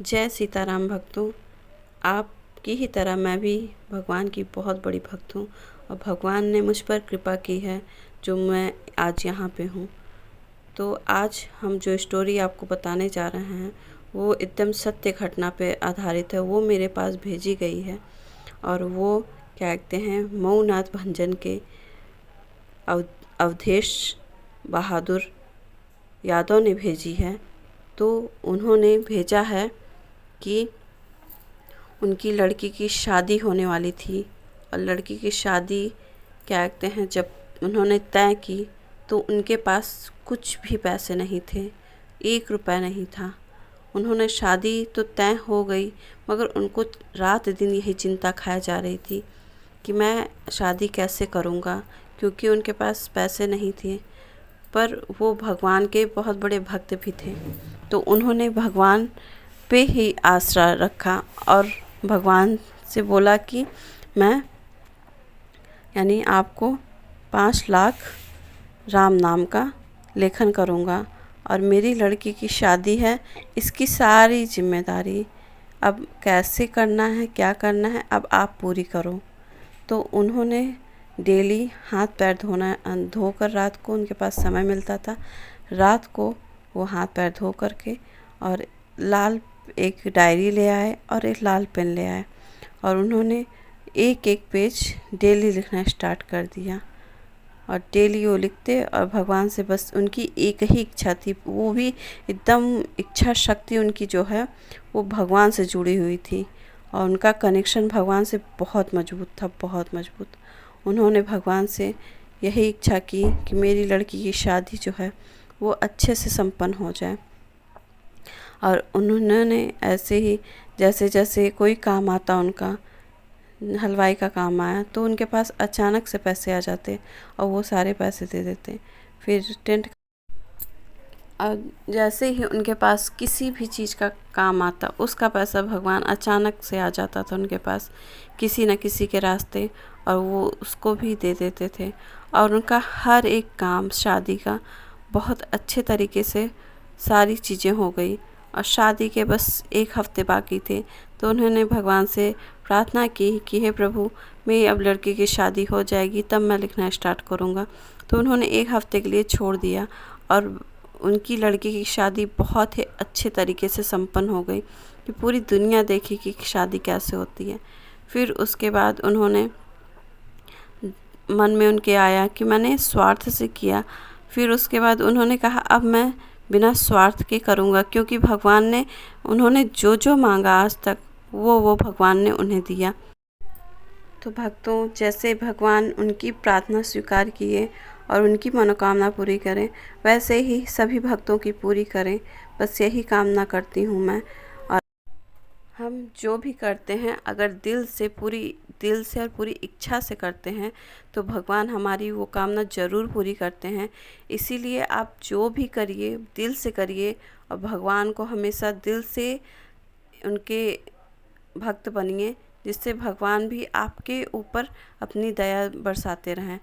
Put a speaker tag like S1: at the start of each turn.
S1: जय सीताराम भक्तों। आपकी ही तरह मैं भी भगवान की बहुत बड़ी भक्त हूँ और भगवान ने मुझ पर कृपा की है जो मैं आज यहाँ पे हूँ। तो आज हम जो स्टोरी आपको बताने जा रहे हैं वो एकदम सत्य घटना पे आधारित है। वो मेरे पास भेजी गई है और वो क्या कहते हैं, मऊ नाथ भंजन के अवधेश बहादुर यादव ने भेजी है। तो उन्होंने भेजा है कि उनकी लड़की की शादी होने वाली थी और लड़की की शादी क्या कहते हैं जब उन्होंने तय की तो उनके पास कुछ भी पैसे नहीं थे, 1 रुपया नहीं था। उन्होंने शादी तो तय हो गई मगर उनको रात दिन यही चिंता खाए जा रही थी कि मैं शादी कैसे करूँगा, क्योंकि उनके पास पैसे नहीं थे। पर वो भगवान के बहुत बड़े भक्त भी थे, तो उन्होंने भगवान पे ही आसरा रखा और भगवान से बोला कि मैं यानी आपको 5 लाख राम नाम का लेखन करूँगा और मेरी लड़की की शादी है, इसकी सारी जिम्मेदारी अब कैसे करना है, क्या करना है, अब आप पूरी करो। तो उन्होंने डेली हाथ पैर धोकर रात को उनके पास समय मिलता था, रात को वो हाथ पैर धो करके और लाल एक डायरी ले आए और एक लाल पेन ले आए और उन्होंने एक एक पेज डेली लिखना स्टार्ट कर दिया और डेली वो लिखते और भगवान से बस उनकी एक ही इच्छा थी, वो भी एकदम इच्छा शक्ति उनकी जो है वो भगवान से जुड़ी हुई थी और उनका कनेक्शन भगवान से बहुत मजबूत था, बहुत मजबूत। उन्होंने भगवान से यही इच्छा की कि मेरी लड़की की शादी जो है वो अच्छे से संपन्न हो जाए। और उन्होंने ऐसे ही जैसे जैसे कोई काम आता उनका, हलवाई का काम आया तो उनके पास अचानक से पैसे आ जाते और वो सारे पैसे दे देते। फिर टेंट और जैसे ही उनके पास किसी भी चीज़ का काम आता उसका पैसा भगवान अचानक से आ जाता था उनके पास किसी न किसी के रास्ते और वो उसको भी दे देते थे। और उनका हर एक काम शादी का बहुत अच्छे तरीके से सारी चीज़ें हो गई और शादी के बस 1 हफ्ते बाकी थे। तो उन्होंने भगवान से प्रार्थना की कि हे प्रभु, मेरी अब लड़की की शादी हो जाएगी तब मैं लिखना स्टार्ट करूँगा। तो उन्होंने 1 हफ्ते के लिए छोड़ दिया और उनकी लड़की की शादी बहुत ही अच्छे तरीके से संपन्न हो गई कि पूरी दुनिया देखी कि शादी कैसे होती है। फिर उसके बाद उन्होंने मन में उनके आया कि मैंने स्वार्थ से किया। फिर उसके बाद उन्होंने कहा अब मैं बिना स्वार्थ के करूँगा, क्योंकि भगवान ने उन्होंने जो जो मांगा आज तक वो भगवान ने उन्हें दिया। तो भक्तों, जैसे भगवान उनकी प्रार्थना स्वीकार किए और उनकी मनोकामना पूरी करें, वैसे ही सभी भक्तों की पूरी करें, बस यही कामना करती हूँ मैं। और हम जो भी करते हैं अगर दिल से और पूरी इच्छा से करते हैं तो भगवान हमारी वो कामना ज़रूर पूरी करते हैं। इसीलिए आप जो भी करिए दिल से करिए और भगवान को हमेशा दिल से उनके भक्त बनिए, जिससे भगवान भी आपके ऊपर अपनी दया बरसाते रहें।